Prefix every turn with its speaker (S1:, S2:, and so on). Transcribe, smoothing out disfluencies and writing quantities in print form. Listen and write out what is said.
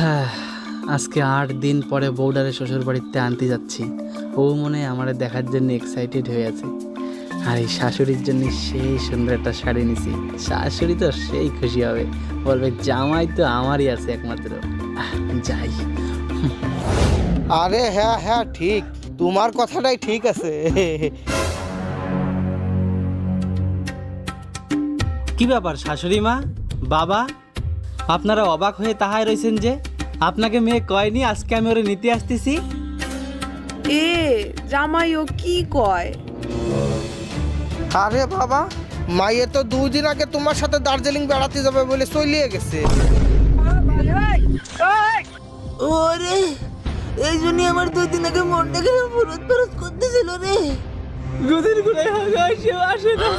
S1: হ্যাঁ, আজকে 8 দিন পরে বউডারে শ্বশুর বাড়িতে আনতে যাচ্ছি। ও মনে হয় আমার দেখার জন্য এক্সাইটেড হয়ে আছে। আর এই শাশুড়ির জন্য সেই সুন্দর একটা শাড়ি নিছি। শাশুড়ি তো সেই খুশি হবে, বলবে জামাই তো আমারই আছে একমাত্র। যাই।
S2: আরে হ্যাঁ হ্যাঁ ঠিক, তোমার কথাটাই ঠিক আছে।
S1: কি ব্যাপার শাশুড়ি মা, বাবা, আপনারা অবাক হয়ে তাহাই রয়েছেন যে? আপনাকে মেয়ে কয়নি আজকে আমি ওরে নিতে আসতেছি?
S3: এ জামাই ও কি কয়?
S2: আরে বাবা, মাইয়ে তো 2 দিন আগে তোমার সাথে দার্জিলিং বেড়াতে যাবে বলে চলিয়ে গেছে।
S4: ওরে, এই জন্য আমার 2 দিন আগে মনটা কেন ফুরত ফুরত করতেছিল রে।
S1: গদির গুড়ায় হাগা আসে না।